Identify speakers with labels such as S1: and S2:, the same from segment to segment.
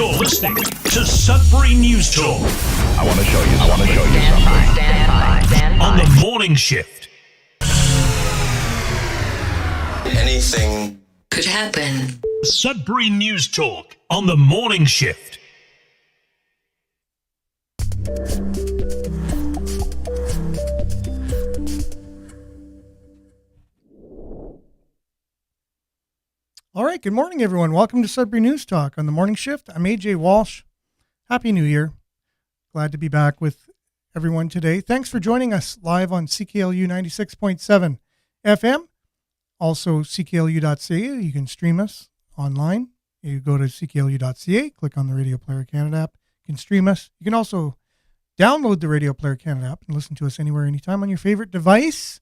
S1: You're listening to Sudbury News Talk.
S2: I want to show you something.
S1: Stand by. On the morning shift.
S3: Anything
S4: could happen.
S1: Sudbury News Talk on the morning shift.
S5: All right, good morning, everyone. Welcome to Sudbury News Talk on the morning shift. I'm AJ Walsh. Happy New Year. Glad to be back with everyone today. Thanks for joining us live on CKLU 96.7 FM. Also, CKLU.ca. You can stream us online. You go to CKLU.ca, click on the Radio Player Canada app. You can stream us. You can also download the Radio Player Canada app and listen to us anywhere, anytime on your favorite device.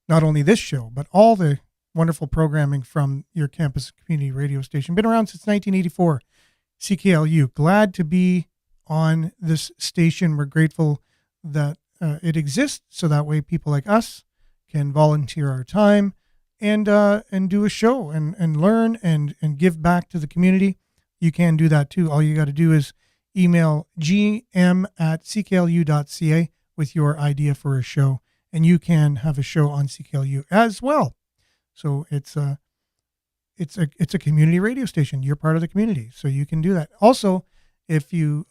S5: Not only this show, but all the wonderful programming from your campus community radio station. Been around since 1984. CKLU. Glad to be on this station. We're grateful that it exists, so that way people like us can volunteer our time and do a show and learn and give back to the community. You can do that too. All you got to do is email gm@cklu.ca with your idea for a show, and you can have a show on CKLU as well. So it's a community radio station. You're part of the community, so you can do that. Also, if you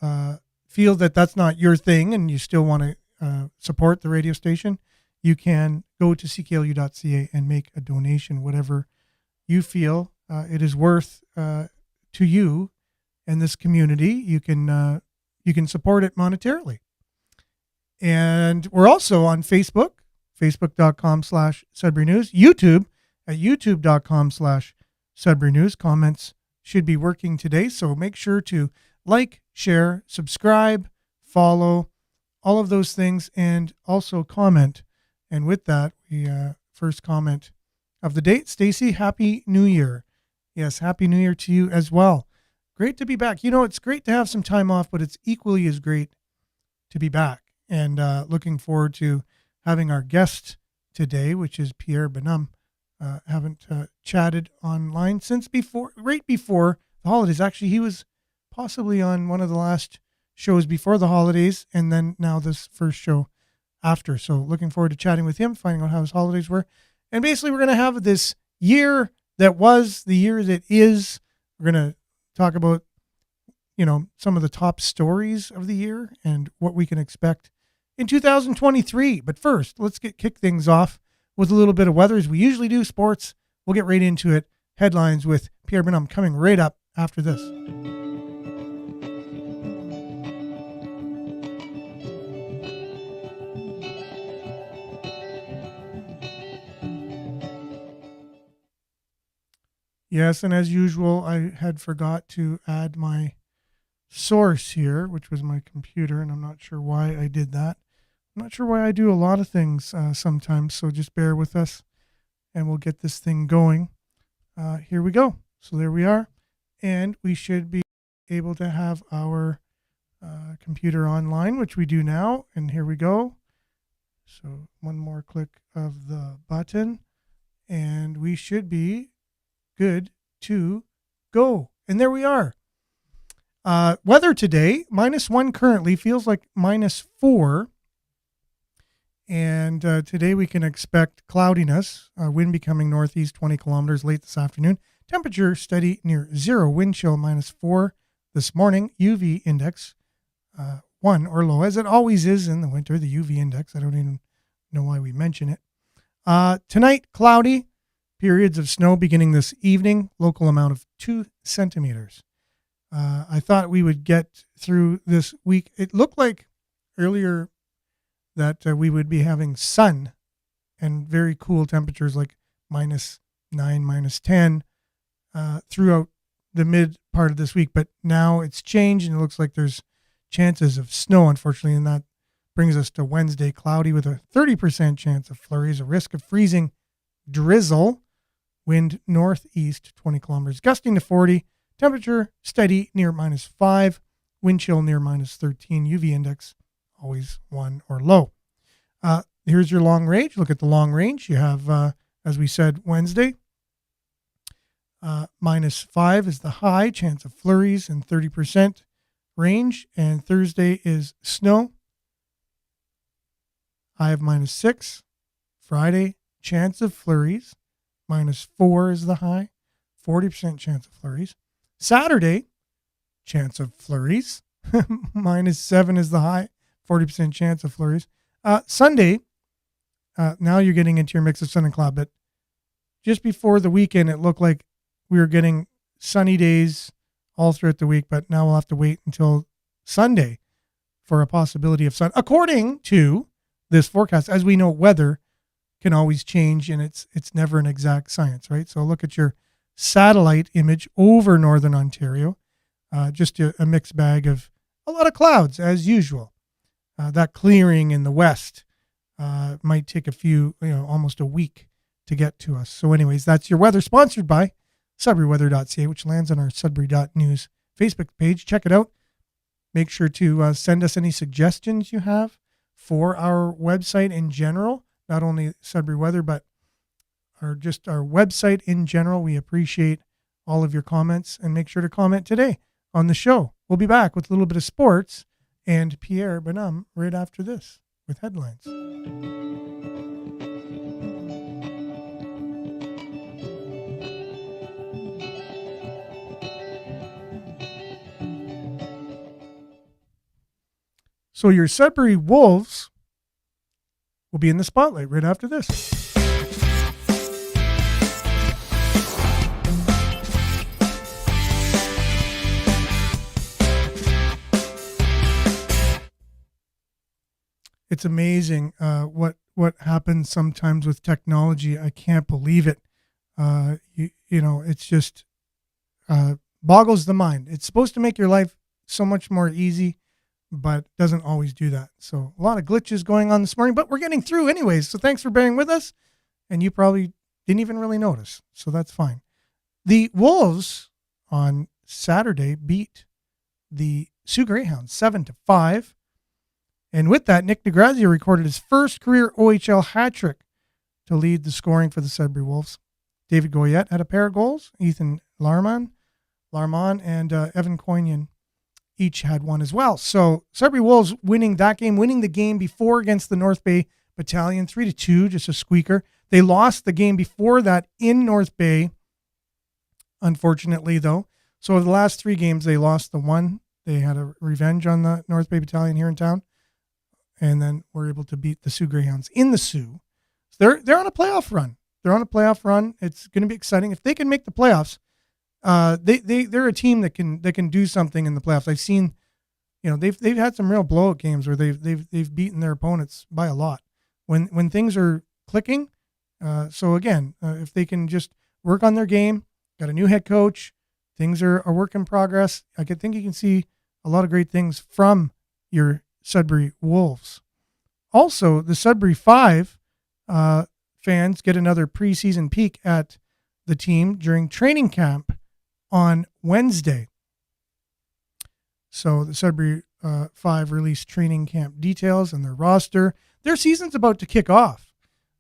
S5: feel that that's not your thing and you still want to support the radio station, you can go to cklu.ca and make a donation, whatever you feel it is worth to you and this community. You can support it monetarily. And we're also on Facebook, facebook.com/Sudbury News, YouTube at youtube.com/Sudbury News. Comments should be working today, so make sure to like, share, subscribe, follow, all of those things, and also comment. And with that, we first comment of the day. Stacy, Happy New Year. Yes, Happy New Year to you as well. Great to be back. You know, it's great to have some time off, but it's equally as great to be back. And looking forward to having our guest today, which is Pierre Benham. Haven't chatted online since right before the holidays. Actually, he was possibly on one of the last shows before the holidays, and then now this first show after. So looking forward to chatting with him, finding out how his holidays were. And basically, we're going to have this year that was, the year that is. We're going to talk about, some of the top stories of the year and what we can expect in 2023. But first, let's kick things off with a little bit of weather, as we usually do. Sports, we'll get right into it. Headlines with Pierre Benham coming right up after this. Yes, and as usual, I had forgot to add my source here, which was my computer, and I'm not sure why I did that. I'm not sure why I do a lot of things sometimes, so just bear with us, and we'll get this thing going. Here we go. So there we are, and we should be able to have our computer online, which we do now, and here we go. So one more click of the button, and we should be good to go. And there we are. Weather today, -1 currently, feels like -4. And today we can expect cloudiness, wind becoming northeast 20 kilometers late this afternoon. Temperature steady near 0, wind chill -4 this morning. UV index 1 or low, as it always is in the winter, the UV index. I don't even know why we mention it. Tonight, cloudy. Periods of snow beginning this evening. Local amount of 2 centimeters. I thought we would get through this week. It looked like earlier that we would be having sun and very cool temperatures like -9, -10 throughout the mid part of this week. But now it's changed, and it looks like there's chances of snow, unfortunately. And that brings us to Wednesday, cloudy with a 30% chance of flurries, a risk of freezing drizzle. Wind northeast 20 kilometers, gusting to 40. Temperature steady near -5. Wind chill near -13. UV index always 1 or low. Here's your long range. Look at the long range. You have, as we said, Wednesday. -5 is the high, chance of flurries in 30% range. And Thursday is snow, high of -6. Friday, chance of flurries, -4 is the high, 40% chance of flurries. Saturday, chance of flurries, -7 is the high, 40% chance of flurries. Sunday, now you're getting into your mix of sun and cloud, but just before the weekend, it looked like we were getting sunny days all throughout the week, but now we'll have to wait until Sunday for a possibility of sun. According to this forecast, as we know, weather can always change, and it's never an exact science, right? So look at your satellite image over Northern Ontario, just a mixed bag of a lot of clouds as usual. That clearing in the west might take almost a week to get to us. So anyways, that's your weather, sponsored by SudburyWeather.ca, which lands on our Sudbury.news Facebook page. Check it out. Make sure to send us any suggestions you have for our website in general, not only Sudbury Weather, but our website in general. We appreciate all of your comments, and make sure to comment today on the show. We'll be back with a little bit of sports and Pierre Bonhomme right after this with headlines. So your Sudbury Wolves will be in the spotlight right after this. It's amazing what happens sometimes with technology. I can't believe it. It's just boggles the mind. It's supposed to make your life so much more easy, but doesn't always do that. So a lot of glitches going on this morning, but we're getting through anyways. So thanks for bearing with us. And you probably didn't even really notice. So that's fine. The Wolves on Saturday beat the Sioux Greyhounds 7-5. And with that, Nick DeGrazia recorded his first career OHL hat trick to lead the scoring for the Sudbury Wolves. David Goyette had a pair of goals. Ethan Larman and Evan Coynion each had one as well. So Sudbury Wolves winning the game before against the North Bay Battalion, 3-2, just a squeaker. They lost the game before that in North Bay, unfortunately, though. So the last 3 games, they lost the one. They had a revenge on the North Bay Battalion here in town, and then were able to beat the Sioux Greyhounds in the Sioux. So they're on a playoff run. It's going to be exciting. If they can make the playoffs, they're a team that can do something in the playoffs. I've seen, they've had some real blowout games where they've beaten their opponents by a lot when things are clicking. So again, if they can just work on their game, got a new head coach, things are a work in progress. I think you can see a lot of great things from your Sudbury Wolves. Also, the Sudbury 5 fans get another preseason peek at the team during training camp on Wednesday. So the Sudbury 5 released training camp details and their roster. Their season's about to kick off.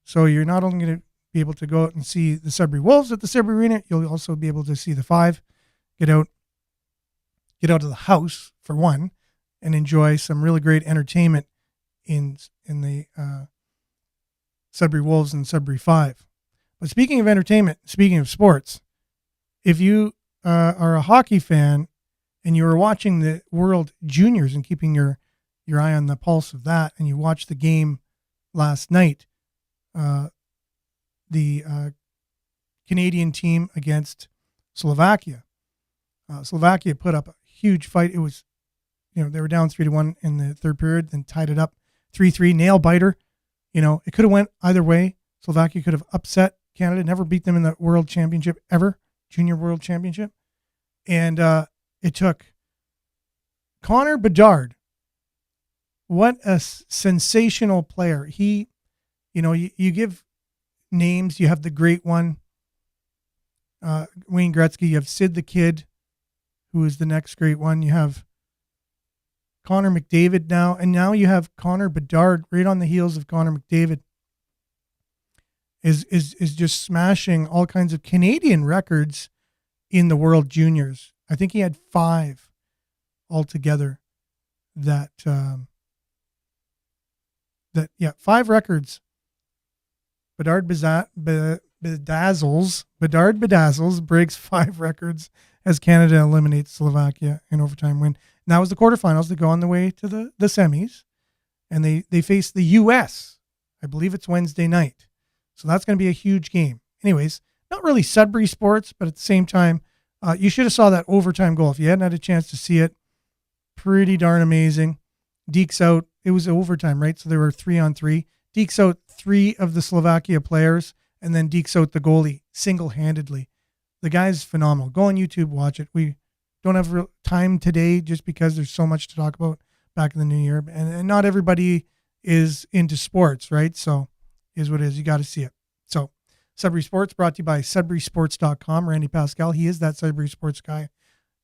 S5: So you're not only going to be able to go out and see the Sudbury Wolves at the Sudbury Arena, you'll also be able to see the 5 get out of the house, for one, and enjoy some really great entertainment in the Sudbury Wolves and Sudbury 5. But speaking of entertainment, speaking of sports, if you are a hockey fan and you were watching the World Juniors and keeping your eye on the pulse of that, and you watched the game last night, the Canadian team against Slovakia. Slovakia put up a huge fight. It was, they were down 3-1 in the third period, then tied it up 3-3, nail biter. It could have went either way. Slovakia could have upset Canada, never beat them in the World Championship ever, Junior World Championship. And it took Connor Bedard. What a sensational player. He, you give names. You have the great one, Wayne Gretzky. You have Sid the Kid, who is the next great one. You have Connor McDavid now, and now you have Connor Bedard right on the heels of Connor McDavid. Is just smashing all kinds of Canadian records in the World Juniors. I think he had 5 altogether. 5 records. Bedard Bedazzles breaks 5 records as Canada eliminates Slovakia in overtime win. And that was the quarterfinals. They go on the way to the semis, and they face the U.S. I believe it's Wednesday night. So that's going to be a huge game. Anyways, not really Sudbury sports, but at the same time, you should have saw that overtime goal. If you hadn't had a chance to see it, pretty darn amazing. Dekes out. It was overtime, right? So there were 3-on-3. Dekes out 3 of the Slovakia players, and then dekes out the goalie single-handedly. The guy's phenomenal. Go on YouTube, watch it. We don't have real time today just because there's so much to talk about back in the new year. And not everybody is into sports, right? So is what it is. You got to see it. So Sudbury Sports brought to you by SudburySports.com. Randy Pascal, he is that Sudbury Sports guy,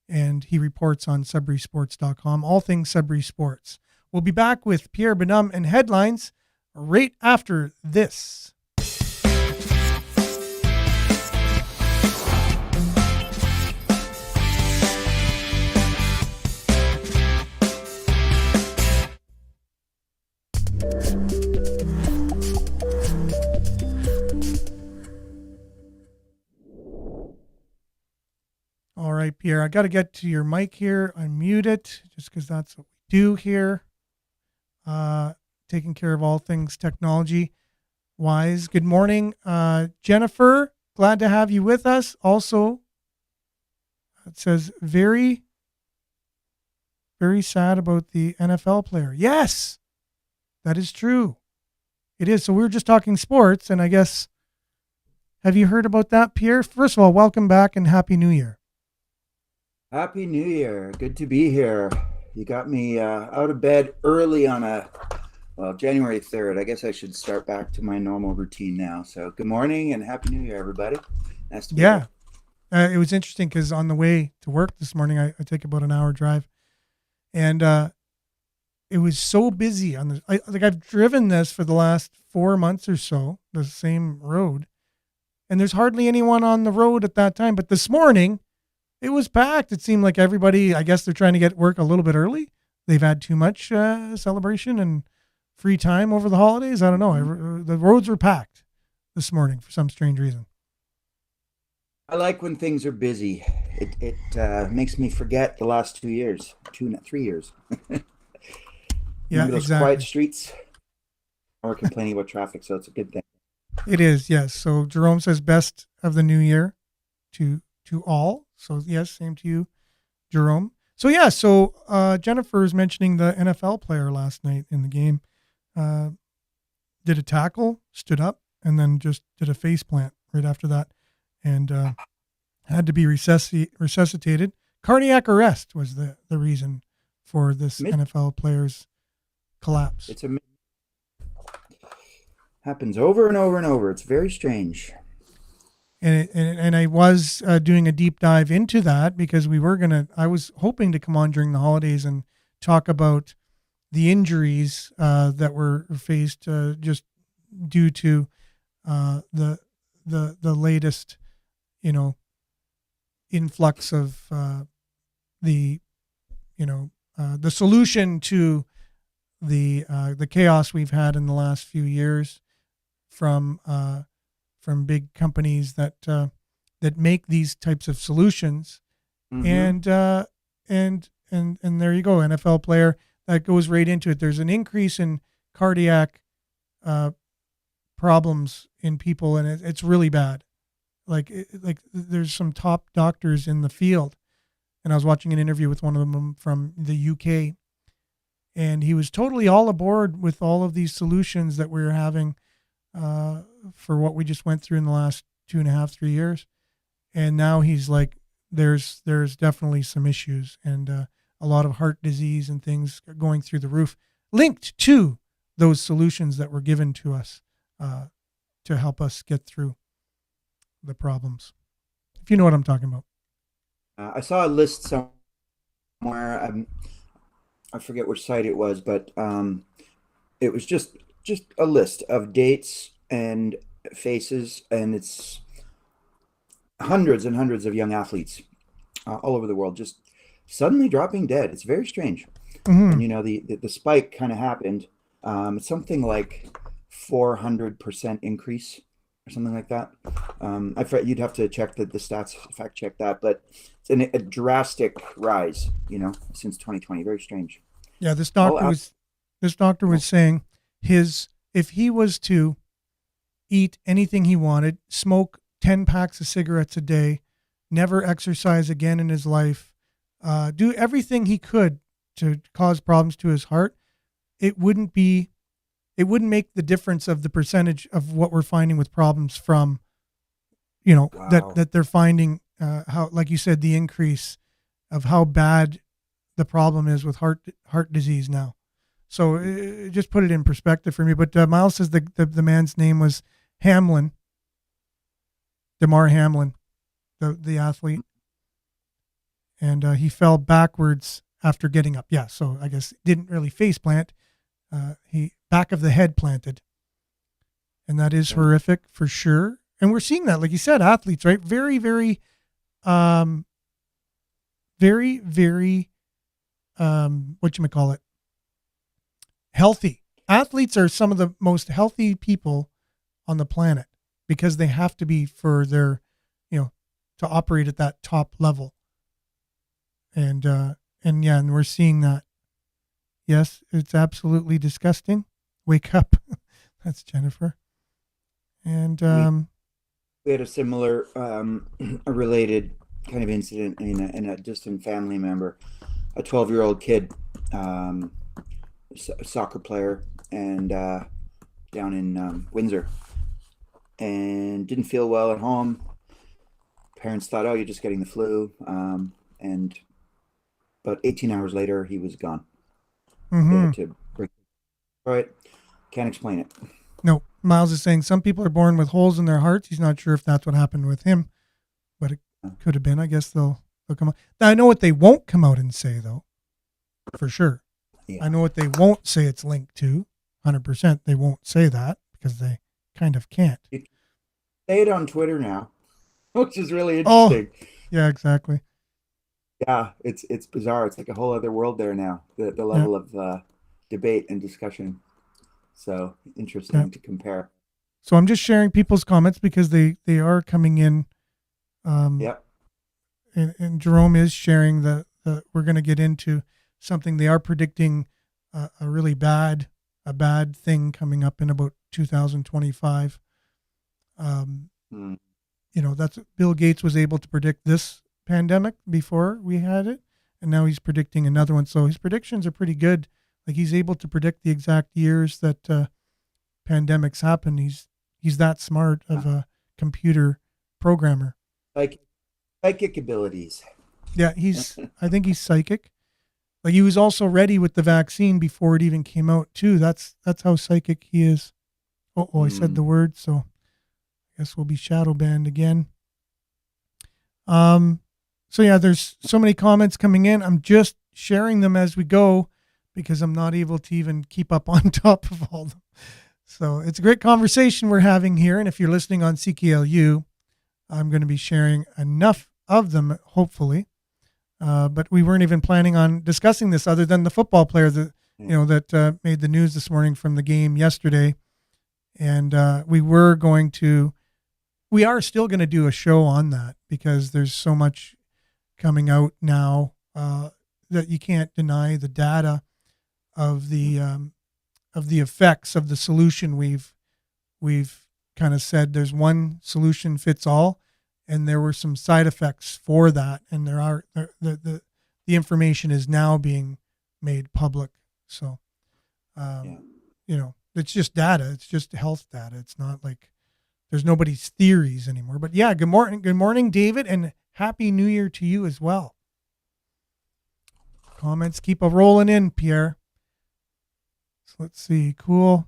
S5: and he reports on SudburySports.com. All things Sudbury Sports. We'll be back with Pierre Benum and headlines right after this. All right, Pierre, I got to get to your mic here. Unmute it just because that's what we do here. Taking care of all things technology wise. Good morning, Jennifer. Glad to have you with us. Also, it says very, very sad about the NFL player. Yes, that is true. It is. So we were just talking sports, and I guess, have you heard about that, Pierre? First of all, welcome back and Happy New Year.
S4: Happy New Year. Good to be here. You got me out of bed early on January 3rd. I guess I should start back to my normal routine now. So good morning and Happy New Year, everybody. Nice to be here.
S5: It was interesting because on the way to work this morning, I take about an hour drive, and it was so busy on the. I've driven this for the last 4 months or so, the same road, and there's hardly anyone on the road at that time. But this morning, it was packed. It seemed like everybody, I guess they're trying to get work a little bit early. They've had too much celebration and free time over the holidays. I don't know. The roads were packed this morning for some strange reason.
S4: I like when things are busy. It makes me forget the last 3 years.
S5: Yeah,
S4: those
S5: exactly.
S4: Quiet streets. We're complaining about traffic, so it's a good thing.
S5: It is, yes. So Jerome says best of the new year to all. So yes, same to you, Jerome. So yeah, Jennifer is mentioning the NFL player last night in the game. Did a tackle, stood up, and then just did a face plant right after that, and had to be resuscitated. Cardiac arrest was the reason for this NFL player's collapse.
S4: Happens over and over and over. It's very strange.
S5: And I was doing a deep dive into that because I was hoping to come on during the holidays and talk about the injuries that were faced just due to the latest, influx of the solution to the chaos we've had in the last few years from big companies that make these types of solutions. Mm-hmm. And there you go, NFL player, that goes right into it. There's an increase in cardiac problems in people, and it's really bad. Like there's some top doctors in the field, and I was watching an interview with one of them from the UK, and he was totally all aboard with all of these solutions that we're having for what we just went through in the last 2.5, 3 years. And now he's like, there's definitely some issues, and a lot of heart disease and things going through the roof linked to those solutions that were given to us to help us get through the problems. If you know what I'm talking about.
S4: I saw a list somewhere. I forget which site it was, but it was just a list of dates and faces, and it's hundreds and hundreds of young athletes all over the world just suddenly dropping dead. It's very strange.
S5: Hmm.
S4: And the spike kind of happened. It's something like 400% increase or something like that. You'd have to check the stats, fact check that, but it's a drastic rise, since 2020. Very strange.
S5: Yeah,
S4: All out.
S5: this doctor was saying if he was to eat anything he wanted, smoke 10 packs of cigarettes a day, never exercise again in his life, do everything he could to cause problems to his heart, it wouldn't make the difference of the percentage of what we're finding with problems from,
S4: Wow.
S5: that they're finding, how, like you said, the increase of how bad the problem is with heart disease now. So just put it in perspective for me. But Miles says the man's name was Hamlin, Damar Hamlin, the athlete, and he fell backwards after getting up. Yeah, so I guess didn't really face plant. He back of the head planted, and that is horrific for sure. And we're seeing that, like you said, athletes, right? Very, very, very, very, whatchamacallit, healthy. Athletes are some of the most healthy people on the planet because they have to be for their, to operate at that top level. And we're seeing that. Yes, it's absolutely disgusting. Wake up. That's Jennifer. And
S4: We had a similar, a related kind of incident in a distant family member, a 12-year-old kid, soccer player, and down in Windsor, and didn't feel well at home. Parents thought, "Oh, you're just getting the flu," and about 18 hours later, he was gone. They had to bring. All right, can't explain it.
S5: no, Miles is saying some people are born with holes in their hearts. He's not sure if that's what happened with him, but it could have been. I guess they'll come out. Now, I know what they won't come out and say, though, for sure.
S4: Yeah.
S5: I know what they won't say it's linked to. 100%. They won't say that because they kind of can't.
S4: You say it on Twitter now, which is really
S5: Oh,
S4: interesting.
S5: yeah, exactly.
S4: Yeah, it's bizarre. It's like a whole other world there now. The level of debate and discussion. So interesting to compare.
S5: So I'm just sharing people's comments because they are coming in.
S4: Yep.
S5: And Jerome is sharing the we're going to get into something they are predicting, a really bad thing coming up in about 2025. That's Bill Gates was able to predict this pandemic before we had it, and now he's predicting another one. So his predictions are pretty good. Like he's able to predict the exact years that pandemics happen. He's that smart of a computer programmer.
S4: Like psychic abilities.
S5: Yeah, I think he's psychic. Like he was also ready with the vaccine before it even came out too. That's how psychic he is. I said the word, so I guess we'll be shadow banned again. So yeah, there's so many comments coming in. I'm just sharing them as we go because I'm not able to even keep up on top of all of them. So it's a great conversation we're having here. And if you're listening on CKLU, I'm going to be sharing enough of them, hopefully. But we weren't even planning on discussing this other than the football player that, that made the news this morning from the game yesterday. And we are still going to do a show on that because there's so much coming out now that you can't deny the data of the effects of the solution. We've kind of said there's one solution fits all, and there were some side effects for that, and the information is now being made public. So, it's just data. It's just health data. It's not like there's nobody's theories anymore. But yeah, good morning, David, and Happy New Year to you as well. Comments keep a rolling in, Pierre. So let's see. Cool.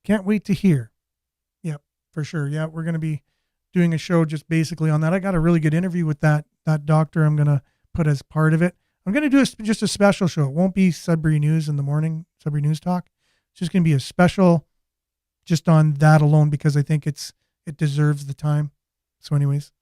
S5: Can't wait to hear. Yep, for sure. Yeah, we're going to be doing a show just basically on that. I got a really good interview with that doctor I'm going to put as part of it. I'm going to do just a special show. It won't be Sudbury News in the morning, Sudbury News Talk. It's just going to be a special just on that alone because I think it deserves the time. So anyways,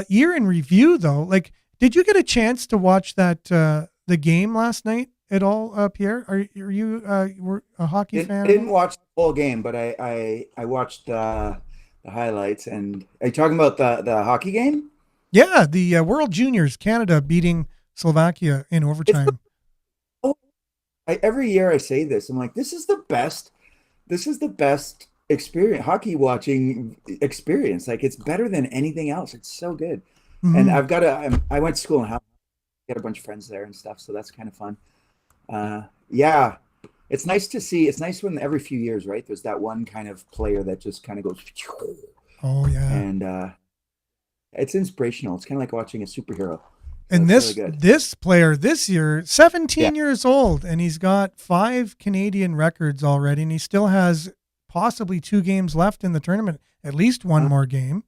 S5: Year in review though, like, did you get a chance to watch that the game last night at all, Pierre? Are you were a hockey fan
S4: I
S5: at all?
S4: didn't watch the whole game, but I watched the highlights. And are you talking about the hockey game?
S5: Yeah, the World Juniors, Canada beating Slovakia in
S4: It's the
S5: overtime.
S4: oh, every year I say this. I'm like, this is the best. This is the best experience, hockey watching experience. Like it's better than anything else. It's so good. And
S5: Hmm.
S4: I went to school in Halifax, got a bunch of friends there and stuff, so that's kind of fun. Yeah, it's nice to see. It's nice when every few years, right? There's that one kind of player that just kind of goes,
S5: Oh yeah.
S4: and it's inspirational. It's kind of like watching a superhero. So
S5: And
S4: it's really
S5: this
S4: good.
S5: this player this year,
S4: Yeah.
S5: 17 years old, and he's got 5 Canadian records already, and he still has possibly 2 games left in the tournament, at least one
S4: Uh,
S5: more game.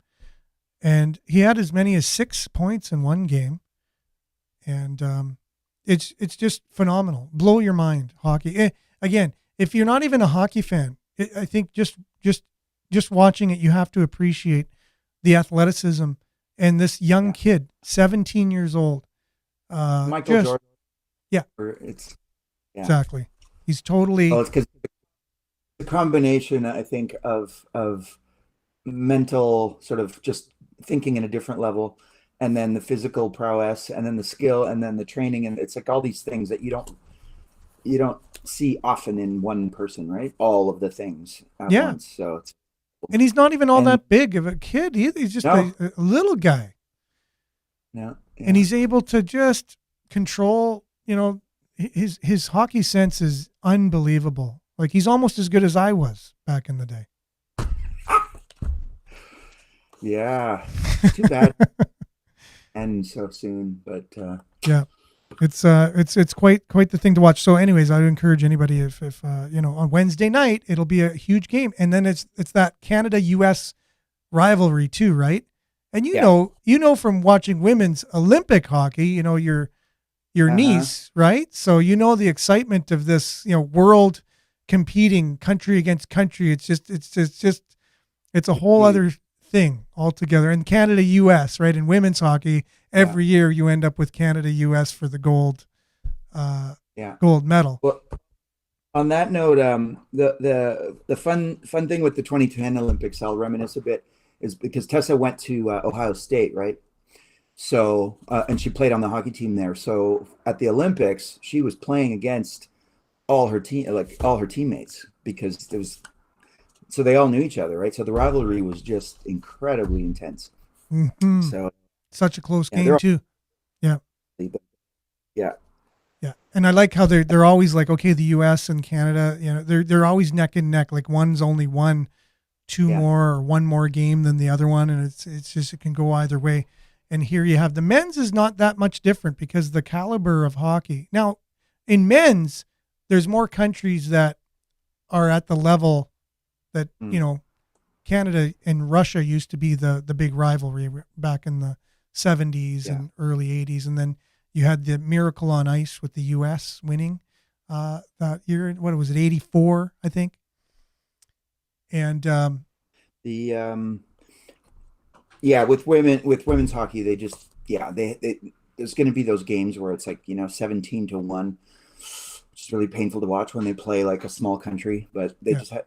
S5: And he had as many as 6 points in one game, and it's just phenomenal. Blow your mind, hockey. Again, if you're not even a hockey fan, I think just watching it, you have to appreciate the athleticism and this young
S4: yeah.
S5: kid, 17 years old.
S4: Michael
S5: Just
S4: Jordan.
S5: yeah,
S4: It's yeah.
S5: exactly. He's
S4: Well,
S5: totally
S4: it's because the combination, I think, of mental sort of just thinking in a different level, and then the physical prowess, and then the skill, and then the training, and it's like all these things that you don't see often in one person, right? All of the things at
S5: yeah.
S4: once. So it's
S5: And he's not even all
S4: and
S5: that big of a kid. He's just
S4: no,
S5: a little guy,
S4: no,
S5: and
S4: yeah,
S5: he's able to just control. His hockey sense is unbelievable. Like he's almost as good as I was back in the day.
S4: yeah. Too bad, and so soon, but
S5: Yeah. It's quite the thing to watch. So, anyways, I would encourage anybody if on Wednesday night it'll be a huge game, and then it's that Canada U.S. rivalry too, right? And
S4: yeah,
S5: you know from watching women's Olympic hockey, your
S4: uh-huh,
S5: niece, right? So you know the excitement of this, world competing country against country. It's a whole
S4: huge,
S5: other thing altogether. And Canada US, right? In women's hockey,
S4: yeah,
S5: every year you end up with Canada US for the uh,
S4: yeah.
S5: gold medal.
S4: Well, on that note, the fun thing with the 2010 Olympics, I'll reminisce a bit, is because Tessa went to Ohio State, right? So and she played on the hockey team there. So at the Olympics, she was playing against all her teammates, because there was so they all knew each other, right? So the rivalry was just incredibly intense.
S5: Hmm.
S4: So
S5: Such a close
S4: yeah, they're
S5: game
S4: all,
S5: too. Yeah.
S4: yeah,
S5: Yeah. And I like how they're always like, okay, the US and Canada, they're always neck and neck. Like one's only won two
S4: yeah,
S5: more or one more game than the other one, and it's just it can go either way. And here you have the men's is not that much different because the caliber of hockey. Now, in men's, there's more countries that are at the level that,
S4: mm,
S5: Canada and Russia used to be the big rivalry back in the 70s
S4: yeah,
S5: and early 80s, and then you had the miracle on ice with the US winning that year. What was it, 84, I think? And
S4: the yeah, with women's hockey, they just yeah they there's going to be those games where it's like 17-1, which is really painful to watch when they play like a small country, but they
S5: yeah.
S4: just I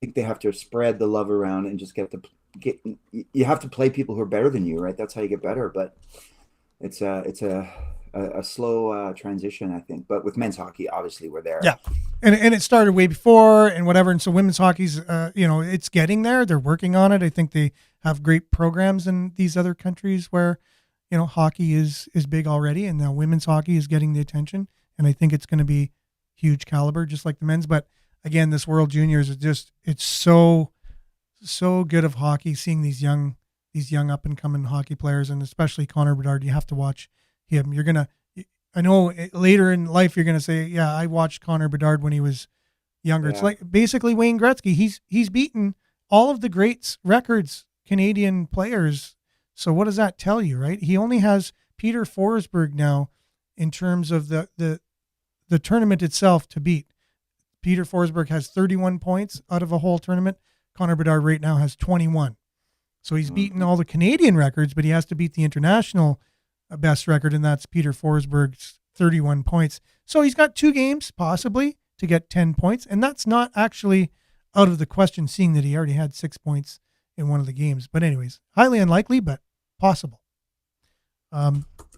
S4: think they have to spread the love around and just get you have to play people who are better than you, right? That's how you get better. But it's a slow transition, I think. But with men's hockey, obviously we're there.
S5: Yeah. And it started way before and whatever. And so women's hockey's, it's getting there. They're working on it. I think they have great programs in these other countries where, hockey is big already. And now women's hockey is getting the attention. And I think it's going to be huge caliber, just like the men's. But again, this World Juniors is it's so, so good of hockey, seeing these young up and coming hockey players, and especially Connor Bedard. You have to watch him. I know later in life you're gonna say, yeah, I watched Connor Bedard when he was younger. It's
S4: Yeah,
S5: like basically Wayne Gretzky. He's beaten all of the greats records, Canadian players. So what does that tell you, right? He only has Peter Forsberg now in terms of the tournament itself to beat. Peter Forsberg has 31 points out of a whole tournament. Connor Bedard right now has 21. So he's beaten all the Canadian records, but he has to beat the international best record, and that's Peter Forsberg's 31 points. So he's got 2 games possibly to get 10 points, and that's not actually out of the question, seeing that he already had 6 points in one of the games. But anyways, highly unlikely, but possible.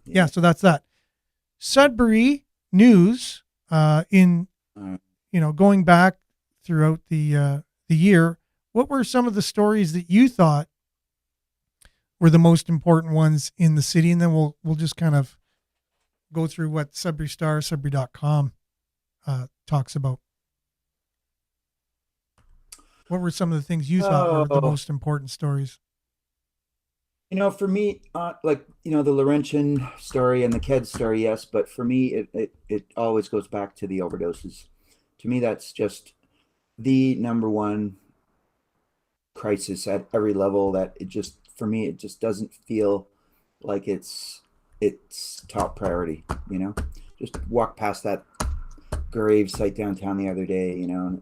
S5: Yeah, so that's that. Sudbury news in going back throughout the year. What were some of the stories that you thought were the most important ones in the city? And then we'll just kind of go through what Sudbury Star, Sudbury.com talks about. What were some of the things you thought were the most important stories?
S4: For me, the Laurentian story and the Ked story, yes, but for me, it always goes back to the overdoses. To me, that's just the number one crisis at every level. That for me, it just doesn't feel like it's top priority. Just walk past that grave site downtown the other day. And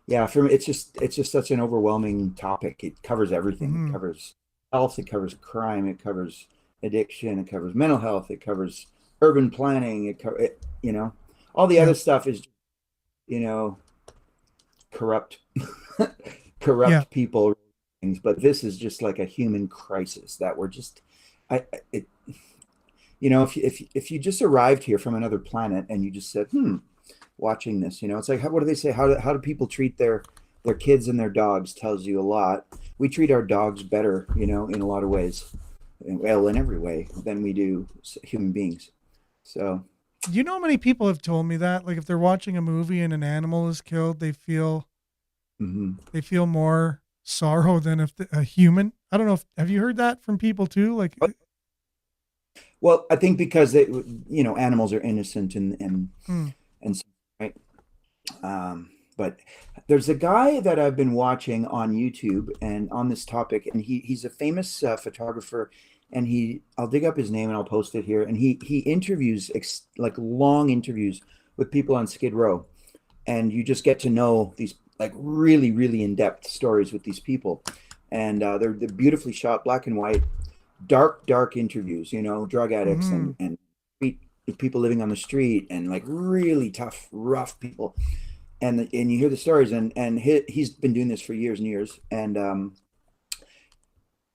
S4: yeah, for me, it's just such an overwhelming topic. It covers everything.
S5: Mm-hmm.
S4: It covers health, it covers crime, it covers addiction, it covers mental health, it covers urban planning, all the other stuff is corrupt people things, but this is just like a human crisis that we're just if you just arrived here from another planet and you just said watching this, it's like, what do they say, how do people treat their kids and their dogs tells you a lot. We treat our dogs better, in a lot of ways, well, in every way, than we do human beings. So,
S5: do you know how many people have told me that? Like, if they're watching a movie and an animal is killed, they feel more sorrow than if a human. I don't know. Have you heard that from people too? Like,
S4: well, I think because animals are innocent and right. But there's a guy that I've been watching on YouTube and on this topic, and he's a famous photographer, and I'll dig up his name and I'll post it here. And he interviews like long interviews with people on Skid Row, and you just get to know these like really, really in-depth stories with these people, and they're beautifully shot, black and white, dark interviews. Drug addicts and people living on the street, and like really tough, rough people. And you hear the stories, and he's been doing this for years and years, and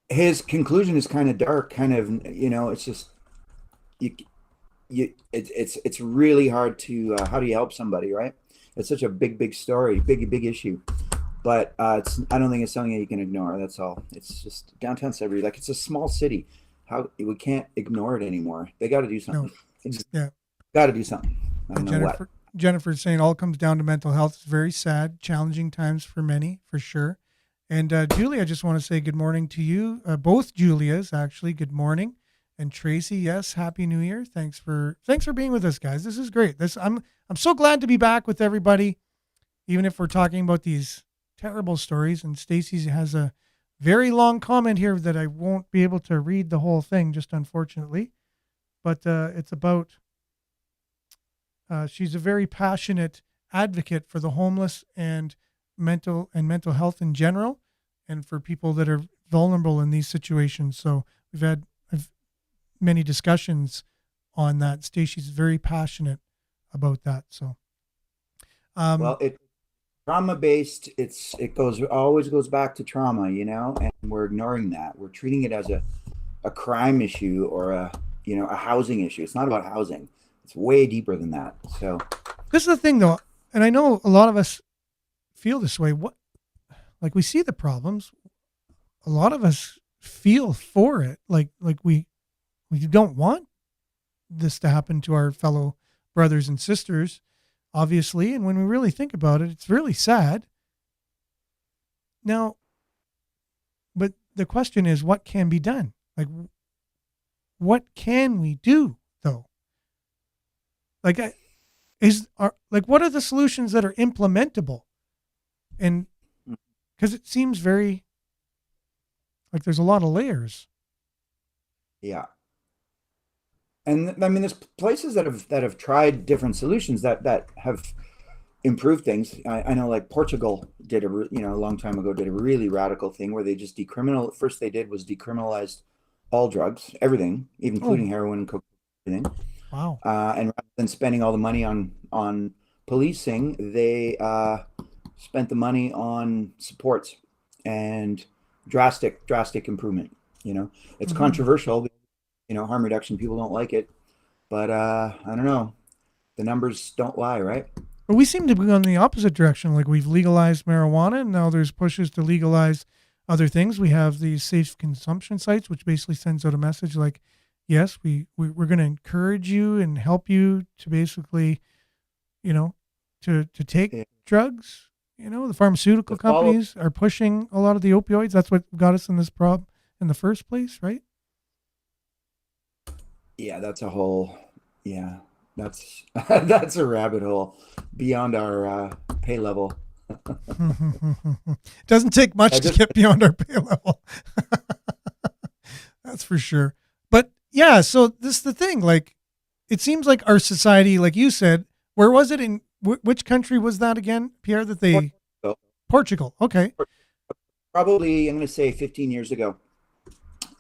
S4: his conclusion is kind of dark, kind of, it's just it's really hard to how do you help somebody, right? It's such a big story, big issue, but I don't think it's something that you can ignore. That's all. It's just downtown Sudbury, like, it's a small city. We can't ignore it anymore. They got to do something.
S5: No.
S4: Got to do something. I don't know what.
S5: Jennifer's saying all comes down to mental health. It's very sad, challenging times for many, for sure. And Julie, I just want to say good morning to you. Both Julias, actually, good morning. And Tracy, yes, Happy New Year. Thanks for being with us, guys. This is great. I'm so glad to be back with everybody, even if we're talking about these terrible stories. And Stacy has a very long comment here that I won't be able to read the whole thing, just unfortunately. But it's about. She's a very passionate advocate for the homeless and mental health in general, and for people that are vulnerable in these situations. So we've had many discussions on that. Stacey's very passionate about that. So,
S4: well, it's trauma based. It always goes back to trauma, and we're ignoring that. We're treating it as a crime issue or a housing issue. It's not about housing. It's way deeper than that. So
S5: this is the thing, though, and I know a lot of us feel this way. Like, we see the problems. A lot of us feel for it. Like we don't want this to happen to our fellow brothers and sisters, obviously. And when we really think about it, it's really sad. Now, but the question is, what can be done? Like, what can we do, though? Like, what are the solutions that are implementable? And because it seems very like there's a lot of layers.
S4: Yeah. And I mean, there's places that have tried different solutions that have improve things. I know like Portugal did a long time ago did a really radical thing where they just decriminal. First they did was decriminalized all drugs, everything, including
S5: Oh,
S4: heroin and cocaine, everything.
S5: wow.
S4: And rather than spending all the money on policing, they spent the money on supports and drastic improvement. It's
S5: Mhm.
S4: controversial. Harm reduction, people don't like it, but I don't know. The numbers don't lie, right?
S5: But we seem to be going the opposite direction. Like we've legalized marijuana, and now there's pushes to legalize other things. We have these safe consumption sites, which basically sends out a message like, yes, we're going to encourage you and help you to basically, you know, to take
S4: Yeah.
S5: drugs. The pharmaceutical
S4: The follow
S5: companies are pushing a lot of the opioids. That's what got us in this problem in the first place, right?
S4: Yeah, that's a whole, yeah, that's that's a rabbit hole beyond our pay level.
S5: Doesn't take much
S4: I
S5: to
S4: just
S5: get beyond our pay level. That's for sure. But yeah, so this is the thing. Like, it seems like our society, like you said, where was it in which country was that again, Pierre? That they Portugal. Okay.
S4: probably, I'm going to say 15 years ago.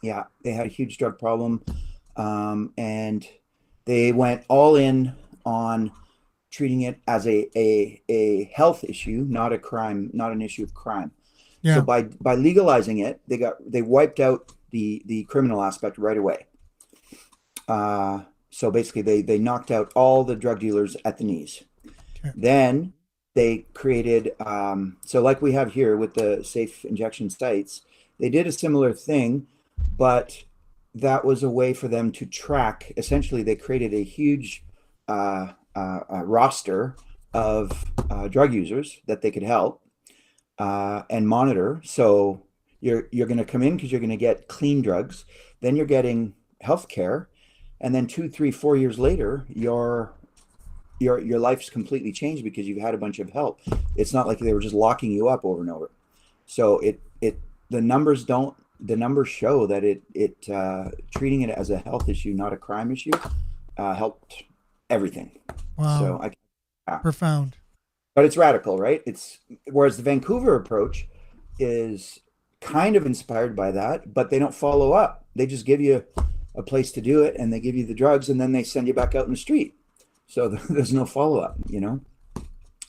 S4: Yeah, they had a huge drug problem, and they went all in on treating it as a health issue, not a crime, not an issue of crime. So
S5: Yeah.
S4: by legalizing it, they wiped out the criminal aspect right away. So basically, they knocked out all the drug dealers at the knees.
S5: Okay.
S4: Then they created, so like we have here with the safe injection sites, they did a similar thing, but that was a way for them to track. Essentially, they created a huge roster of drug users that they could help and monitor. So you're going to come in because you're going to get clean drugs, then you're getting health care, and then 2, 3, 4 years later, your life's completely changed because you've had a bunch of help. It's not like they were just locking you up over and over. So the numbers don't the numbers show that it treating it as a health issue, not a crime issue, helped everything. So
S5: Wow.
S4: yeah.
S5: Profound.
S4: But it's radical, right? It's whereas the Vancouver approach is kind of inspired by that, but they don't follow up. They just give you a place to do it, and they give you the drugs, and then they send you back out in the street. So there's no follow up.
S5: And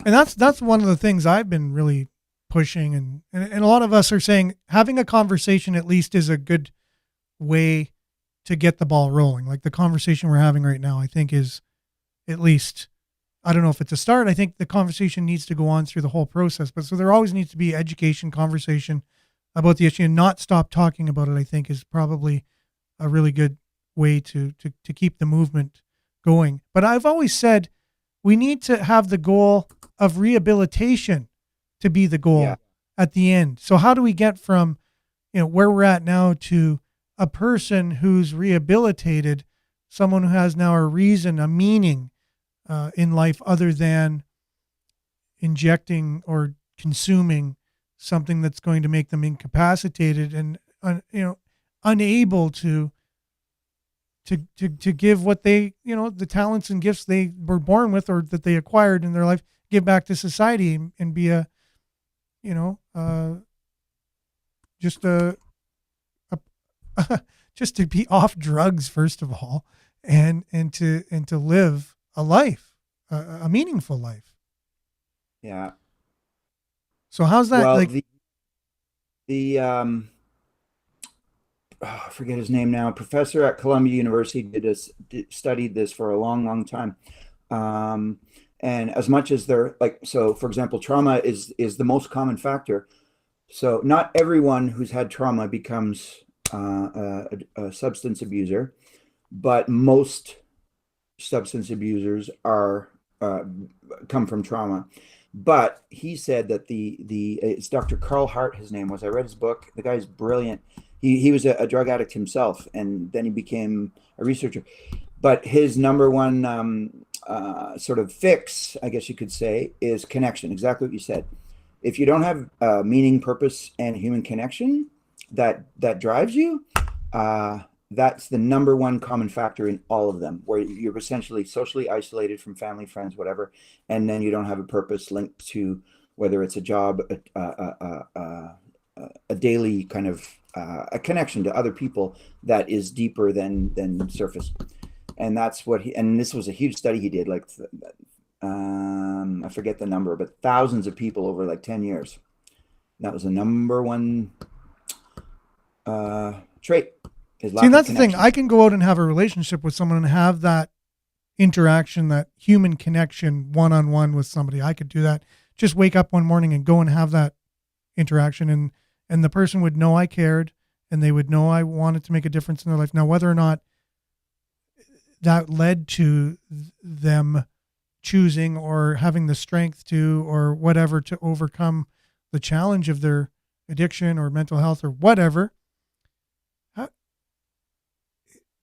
S5: that's one of the things I've been really pushing, and a lot of us are saying having a conversation at least is a good way to get the ball rolling. Like the conversation we're having right now, I think is at least, I don't know if it's a start. I think the conversation needs to go on through the whole process. But so there always needs to be education, conversation about the issue, and not stop talking about it. I think is probably a really good way to keep the movement going. But I've always said we need to have the goal of rehabilitation to be the goal
S4: Yeah.
S5: at the end. So how do we get from where we're at now to a person who's rehabilitated, someone who has now a reason, a meaning in life other than injecting or consuming something that's going to make them incapacitated and unable to give what they the talents and gifts they were born with or that they acquired in their life, give back to society and be a just just to be off drugs first of all, and to live a life, a meaningful life.
S4: Yeah.
S5: So how's that
S4: Well,
S5: like?
S4: the I forget his name now. Professor at Columbia University studied this for a long time. Um, and as much as they're like, so for example, trauma is the most common factor. So not everyone who's had trauma becomes a substance abuser, but most substance abusers are come from trauma. But he said that the it's Dr. Carl Hart, his name was. I read his book. The guy's brilliant. He was a drug addict himself, and then he became a researcher. But his number one sort of fix, I guess you could say, is connection. Exactly what you said. If you don't have meaning, purpose, and human connection that drives you, that's the number one common factor in all of them, where you're essentially socially isolated from family, friends, whatever, and then you don't have a purpose linked to whether it's a job, a daily kind of a connection to other people that is deeper than surface. And that's what he, and this was a huge study he did, like I forget the number, but thousands of people over like 10 years. That was the number one trait.
S5: See, that's the thing. I can go out and have a relationship with someone and have that interaction, that human connection, one-on-one with somebody. I could do that. Just wake up one morning and go and have that interaction, and the person would know I cared, and they would know I wanted to make a difference in their life. Now, whether or not that led to them choosing or having the strength to, or whatever, to overcome the challenge of their addiction or mental health or whatever,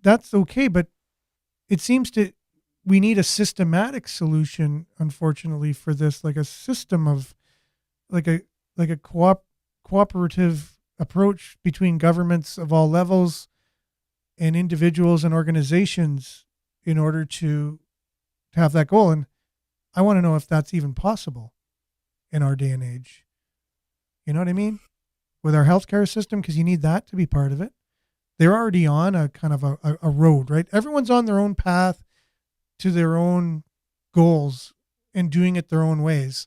S5: that's okay. But it seems we need a systematic solution, unfortunately, for this, like a system of like a cooperative approach between governments of all levels and individuals and organizations in order to have that goal. And I want to know if that's even possible in our day and age. You know what I mean? With our healthcare system, because you need that to be part of it. They're already on a kind of a road, right? Everyone's on their own path to their own goals and doing it their own ways.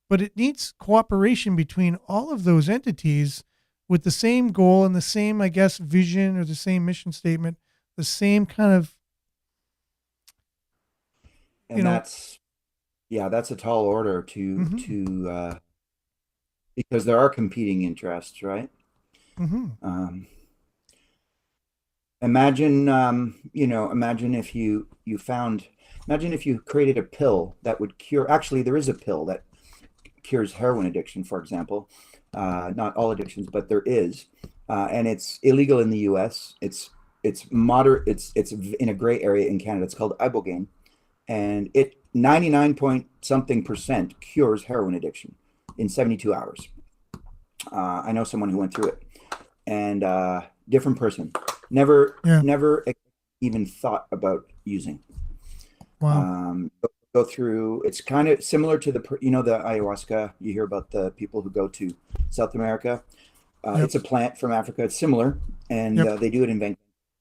S5: But it needs cooperation between all of those entities with the same goal and the same, I guess, vision, or the same mission statement, the same kind of,
S4: and that's a tall order to because there are competing interests, right? Imagine if imagine if you created a pill that would cure. Actually, there is a pill that cures heroin addiction, for example. Not all addictions, but there is, and it's illegal in the U.S. It's moderate. It's in a gray area in Canada. It's called ibogaine, and it 99 point something % cures heroin addiction in 72 hours. I know someone who went through it, and different person, never even thought about using.
S5: Wow.
S4: Go through. It's kind of similar to the ayahuasca. You hear about the people who go to South America. It's a plant from Africa. It's similar, and they do it in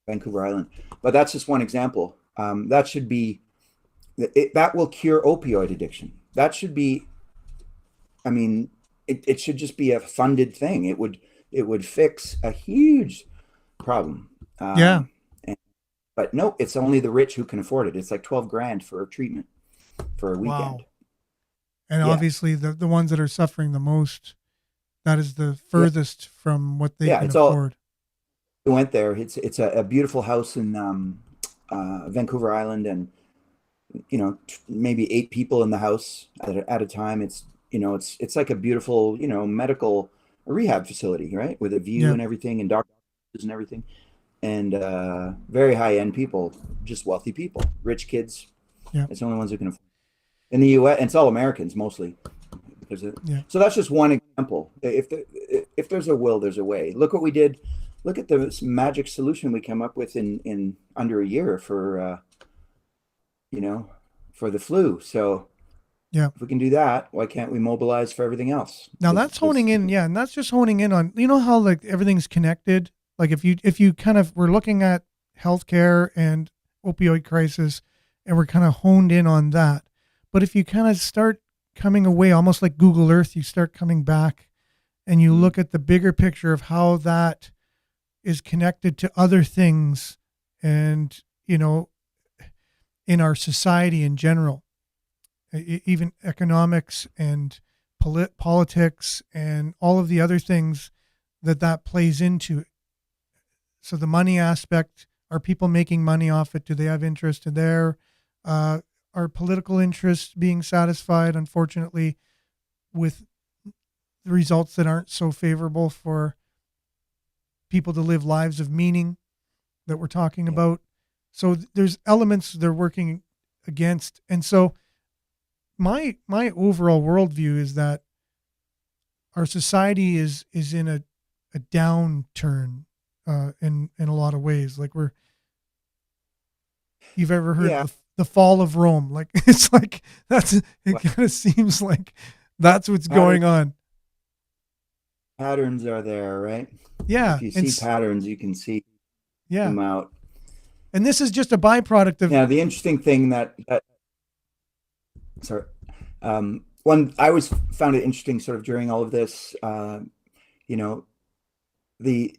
S4: Vancouver Island. But that's just one example. That should be. That will cure opioid addiction. That should be. I mean, it should just be a funded thing. It would fix a huge problem. But no, it's only the rich who can afford it. It's like 12 grand for a treatment for a weekend. Wow.
S5: And obviously the ones that are suffering the most, that is the furthest from what they can afford.
S4: We went there. It's a beautiful house in Vancouver Island, and maybe 8 people in the house at a time. It's like a beautiful medical rehab facility, right, with a view and everything, and doctors and everything. And very high-end people, just wealthy people, rich kids. Yeah, it's the only ones who can afford. In the U.S., and it's all Americans mostly. So that's just one example. If there's a will, there's a way. Look what we did. Look at the magic solution we came up with in under a year for for the flu. So if we can do that, why can't we mobilize for everything else?
S5: Now that's honing in, and that's just honing in on how like everything's connected. Like if you kind of, we're looking at healthcare and opioid crisis, and we're kind of honed in on that. But if you kind of start coming away, almost like Google Earth, you start coming back and you look at the bigger picture of how that is connected to other things, and, in our society in general, even economics and politics and all of the other things that plays into. So the money aspect, are people making money off it? Do they have interest in there? Are political interests being satisfied, unfortunately, with the results that aren't so favorable for people to live lives of meaning that we're talking about? So there's elements they're working against. And so my overall worldview is that our society is in a downturn, in a lot of ways. Like you've ever heard
S4: Yeah.
S5: the fall of Rome? Like it's like it
S4: Well,
S5: kind of seems like that's what's
S4: pattern,
S5: going on.
S4: patterns are there, right?
S5: Yeah,
S4: If you
S5: and
S4: see patterns, you can see
S5: yeah,
S4: them out.
S5: and this is just a byproduct of
S4: Now, the interesting thing that sorry, one I always found it interesting, sort of during all of this, you know, the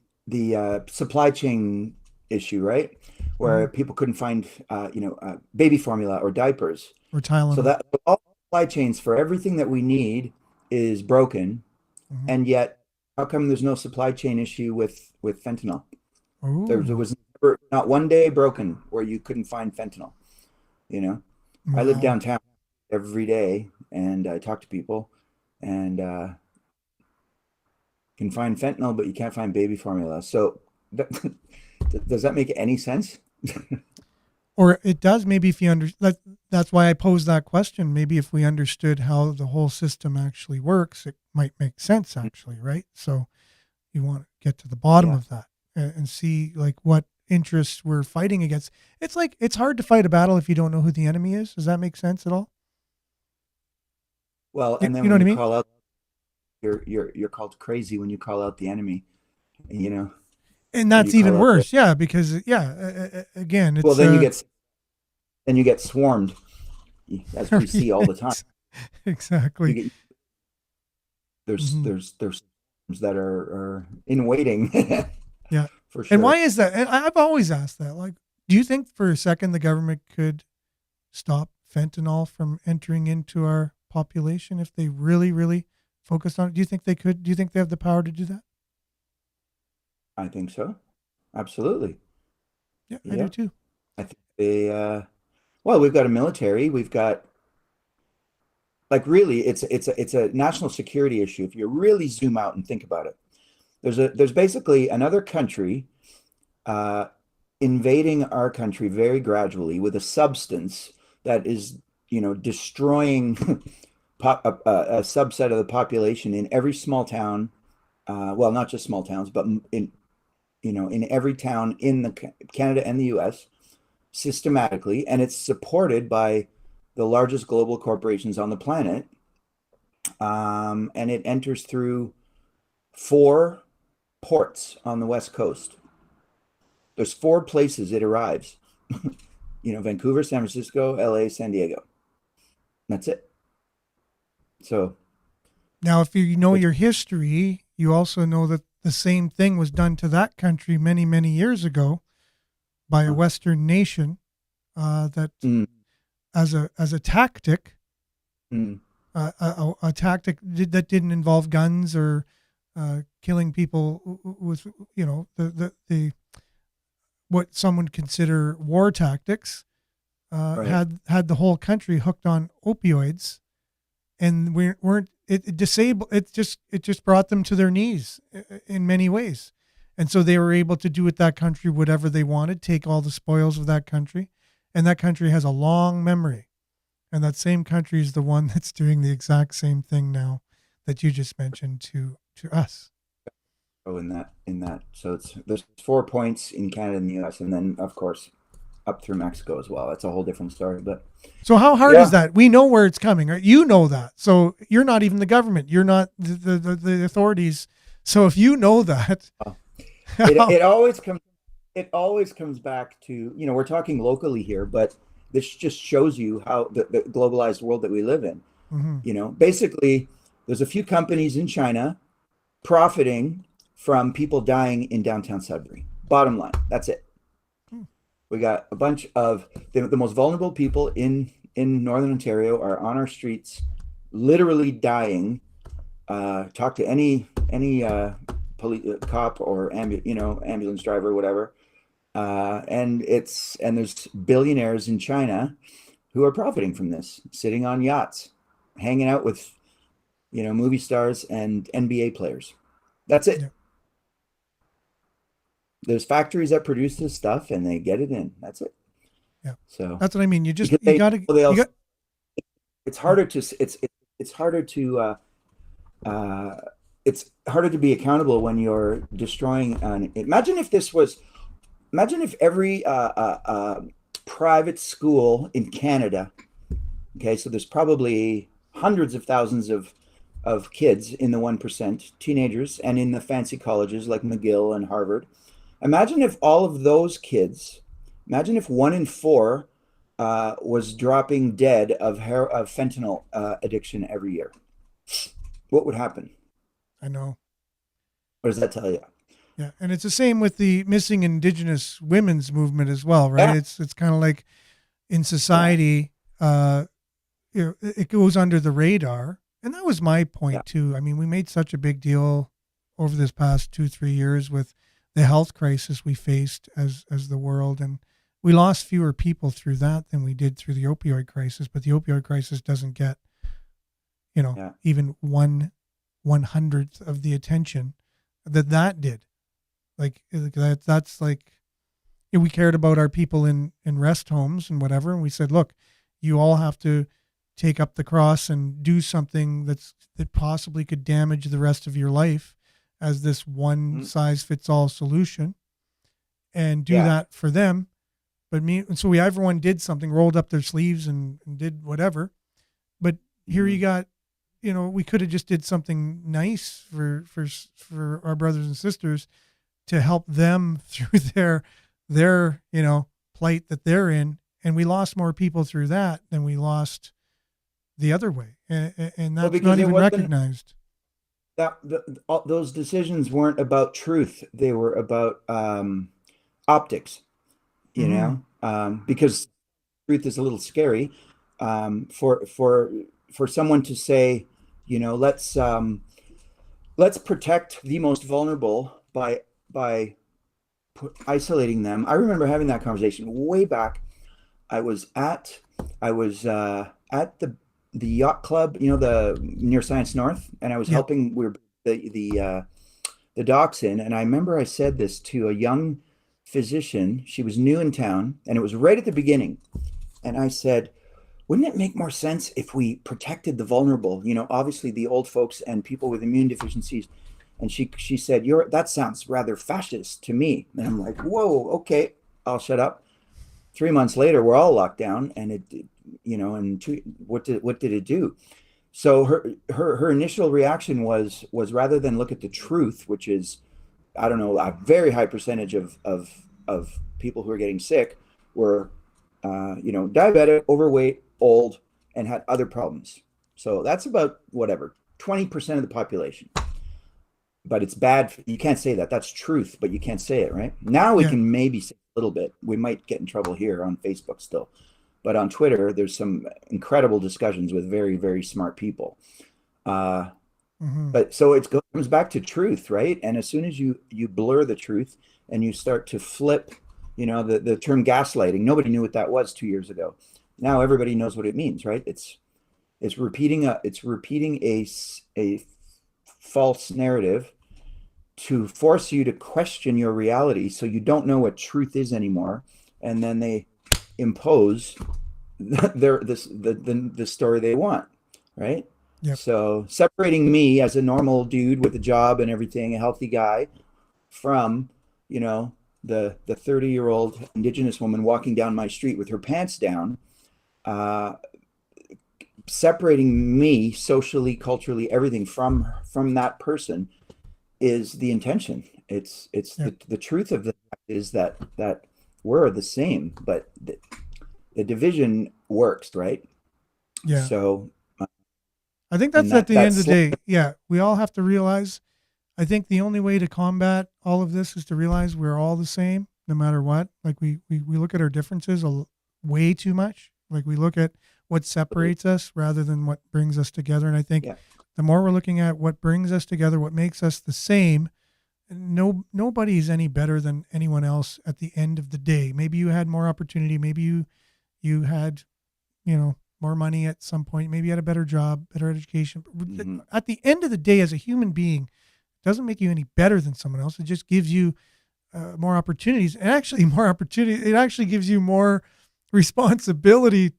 S4: supply chain issue, right? Where
S5: Mhm.
S4: people couldn't find, baby formula or diapers.
S5: Or
S4: So
S5: Tylenol.
S4: that all supply chains for everything that we need is broken,
S5: Hmm.
S4: and yet how come there's no supply chain issue with fentanyl? There
S5: Oh,
S4: was never, not one day broken where you couldn't find fentanyl. You know, I live
S5: wow.
S4: downtown every day, and I talk to people, and can find fentanyl, but you can't find baby formula. So, that, does that make any sense?
S5: Or it does, maybe if you that's why I posed that question. Maybe if we understood how the whole system actually works, it might make sense actually, right? So you want to get to the bottom
S4: Yeah.
S5: of that and see like what interests we're fighting against. It's like it's hard to fight a battle if you don't know who the enemy is. Does that make sense at all?
S4: Well,
S5: You,
S4: and then
S5: you know
S4: when
S5: what I
S4: you
S5: mean?
S4: call out, you're called crazy when you call out the enemy. You know,
S5: And
S4: when you
S5: that's
S4: call
S5: even
S4: out the
S5: worse. Yeah, because again,
S4: well,
S5: it's
S4: then you get swarmed, as we see all the time. You
S5: exactly.
S4: get
S5: Hmm.
S4: there's swarms that are in waiting
S5: Yeah.
S4: for
S5: And
S4: sure.
S5: why is that? And I've always asked that. Like, do you think for a second the government could stop fentanyl from entering into our population if they really, really focused on it? Do you think they could? Do you think they have the power to do that?
S4: I think so. Absolutely.
S5: Yeah, I do
S4: Yep.
S5: too.
S4: I think well, we've got a military, we've got, like, really, it's a national security issue if you really zoom out and think about it. There's basically another country uh, invading our country very gradually with a substance that is, destroying a subset of the population in every small town. Well, not just small towns, but in every town in the Canada and the U.S. systematically, and it's supported by the largest global corporations on the planet. And it enters through four ports on the West Coast. There's four places it arrives. Vancouver, San Francisco, LA, San Diego. That's it. So
S5: Now, if you know
S4: it's
S5: your history, you also know that the same thing was done to that country many, many years ago by a
S4: uh,
S5: Western nation. That
S4: mm,
S5: as a tactic,
S4: mm,
S5: a tactic that didn't involve guns or killing people with the what some would consider war tactics.
S4: right.
S5: Had the whole country hooked on opioids, and we weren't it disabled it just brought them to their knees in many ways, and so they were able to do with that country whatever they wanted, take all the spoils of that country, and that country has a long memory, and that same country is the one that's doing the exact same thing now that you just mentioned to us.
S4: Oh, in that. So there's 4 points in Canada and the US, and then of course up through Mexico as well. That's a whole different story. But
S5: So how hard is
S4: yeah,
S5: that? We know where it's coming, right? You know that. So you're not even the government. You're not the authorities. So if you know that,
S4: it
S5: how,
S4: it always comes it always comes back to, we're talking locally here, but this just shows you how the globalized world that we live in.
S5: Mhm.
S4: Basically, there's a few companies in China profiting from people dying in downtown Sudbury. Bottom line, that's it. We got a bunch of the most vulnerable people in Northern Ontario are on our streets, literally dying. Talk to any police cop or ambulance driver, or whatever. And there's billionaires in China who are profiting from this, sitting on yachts, hanging out with movie stars and NBA players. That's it.
S5: Yeah,
S4: There's factories that produce this stuff, and they get it in. That's it.
S5: yeah.
S4: So
S5: That's what I mean. You just
S4: because
S5: you got to
S4: they
S5: you
S4: also,
S5: got
S4: it's
S5: yeah.
S4: harder to it's harder to uh, it's harder to be accountable when you're destroying an. Imagine if every private school in Canada. Okay, so there's probably hundreds of thousands of kids in the 1%, teenagers, and in the fancy colleges like McGill and Harvard. Imagine if all of those kids, imagine if 1 in 4 was dropping dead of fentanyl addiction every year. What would happen?
S5: I know.
S4: What does that tell you?
S5: Yeah, and it's the same with the missing Indigenous women's movement as well, right?
S4: Yeah.
S5: It's kind of like in society, it goes under the radar, and that was my point too. I mean, we made such a big deal over this past 2-3 years with the health crisis we faced as the world, and we lost fewer people through that than we did through the opioid crisis. But the opioid crisis doesn't get, even 1/100th of the attention that did. Like that's like, we cared about our people in rest homes and whatever, and we said, look, you all have to take up the cross and do something that possibly could damage the rest of your life as this one size fits all solution, and do that for them. But everyone did something, rolled up their sleeves and did whatever. But here you got, we could have just did something nice for our brothers and sisters to help them through their plight that they're in. And we lost more people through that than we lost the other way. And that's not even recognized.
S4: Those decisions weren't about truth. They were about optics, because truth is a little scary for someone to say, let's protect the most vulnerable by isolating them. I remember having that conversation way back. I was at the yacht club, the near Science North, and I was helping the docks in. And I remember I said this to a young physician. She was new in town, and it was right at the beginning. And I said, wouldn't it make more sense if we protected the vulnerable? Obviously the old folks and people with immune deficiencies. And she said, that sounds rather fascist to me. And I'm like, whoa, okay, I'll shut up. 3 months later, we're all locked down, and what did it do? So her initial reaction was rather than look at the truth, which is, I don't know, a very high percentage of people who are getting sick were, diabetic, overweight, old, and had other problems. So that's about 20% of the population. But it's bad. You can't say that. That's truth, but you can't say it, right? Now we can maybe say a little bit. We might get in trouble here on Facebook still. But on Twitter, there's some incredible discussions with very, very smart people. But so it comes back to truth, right? And as soon as you blur the truth and you start to flip, the term gaslighting, nobody knew what that was 2 years ago. Now everybody knows what it means, right? It's repeating a false narrative to force you to question your reality, so you don't know what truth is anymore, and then they impose the story they want, right?
S5: Yep.
S4: So separating me as a normal dude with a job and everything, a healthy guy, from the 30-year-old Indigenous woman walking down my street with her pants down, separating me socially, culturally, everything from that person is the intention. It's the truth of the fact is that we're the same, but the division works, right?
S5: Yeah.
S4: So
S5: I think that's at the end of the day. Yeah. We all have to realize, I think the only way to combat all of this is to realize we're all the same, no matter what. Like we look at our differences way too much. Like we look at what separates us rather than what brings us together. And I think the more we're looking at what brings us together, what makes us the same, nobody is any better than anyone else at the end of the day. Maybe you had more opportunity. Maybe you had, more money at some point. Maybe you had a better job, better education. But at the end of the day, as a human being, it doesn't make you any better than someone else. It just gives you more opportunities. And actually more opportunity. It actually gives you more responsibility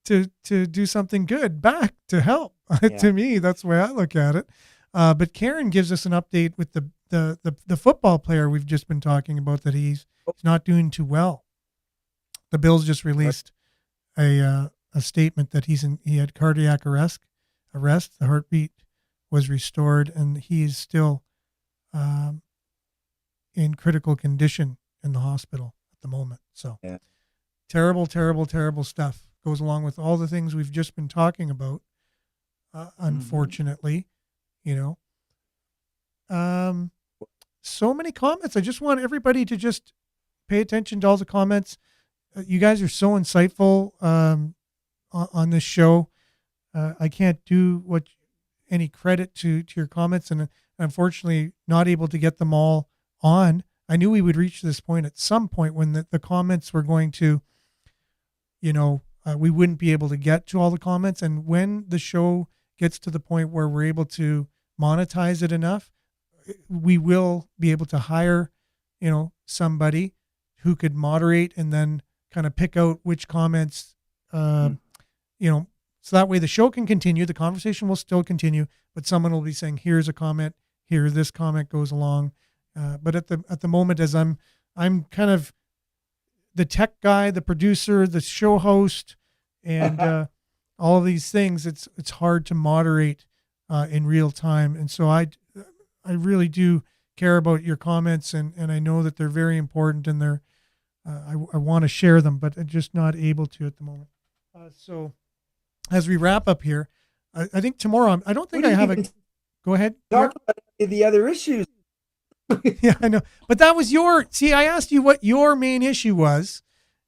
S5: to do something good back, to help. To me, that's the way I look at it. But Karen gives us an update with the football player we've just been talking about, that he's not doing too well. The Bills just released a statement that he had cardiac arrest. The heartbeat was restored, and he is still in critical condition in the hospital at the moment. So terrible, terrible, terrible stuff goes along with all the things we've just been talking about. Unfortunately, so many comments. I just want everybody to just pay attention to all the comments. You guys are so insightful on this show. I can't do any credit to your comments, and unfortunately not able to get them all on. I knew we would reach this point at some point when the comments were going to, we wouldn't be able to get to all the comments. And when the show gets to the point where we're able to monetize it enough, we will be able to hire, somebody who could moderate and then kind of pick out which comments, so that way the show can continue. The conversation will still continue, but someone will be saying, here's a comment here, this comment goes along. But at the moment, as I'm kind of the tech guy, the producer, the show host, and all of these things, it's hard to moderate in real time. And so I really do care about your comments, and I know that they're very important, and I want to share them, but I'm just not able to at the moment. So as we wrap up here, I think tomorrow, I don't think I have a, go ahead.
S4: Talk about the other issues.
S5: Yeah, I know. But that was I asked you what your main issue was,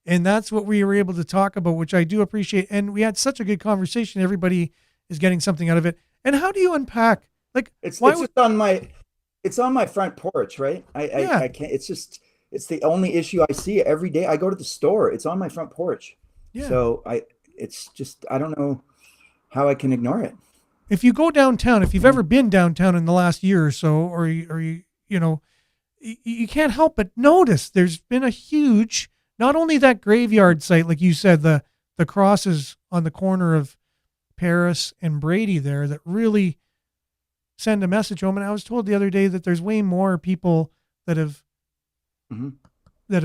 S5: and that's what we were able to talk about, which I do appreciate. And we had such a good conversation. Everybody is getting something out of it. And how do you unpack? Like,
S4: it's on my front porch, right? I can't, it's the only issue I see every day. I go to the store, it's on my front porch. Yeah. So I don't know how I can ignore it.
S5: If you go downtown, if you've ever been downtown in the last year or so, or you can't help but notice there's been a huge, not only that graveyard site, like you said, the crosses on the corner of Paris and Brady there that really send a message home. And I was told the other day that there's way more people that have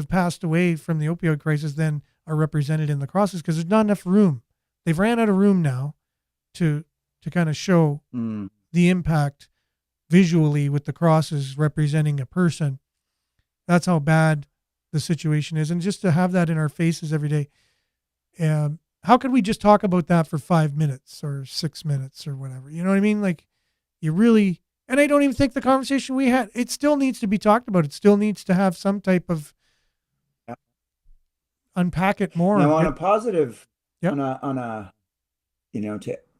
S5: passed away from the opioid crisis than are represented in the crosses, because there's not enough room. They've ran out of room now to kind of show the impact visually with the crosses representing a person. That's how bad the situation is. And just to have that in our faces every day. How could we just talk about that for 5 minutes or 6 minutes or whatever? You know what I mean? Like, you really, and I don't even think the conversation we had, it still needs to be talked about. It still needs to have some type of unpack it more.
S4: Now, on a positive, on a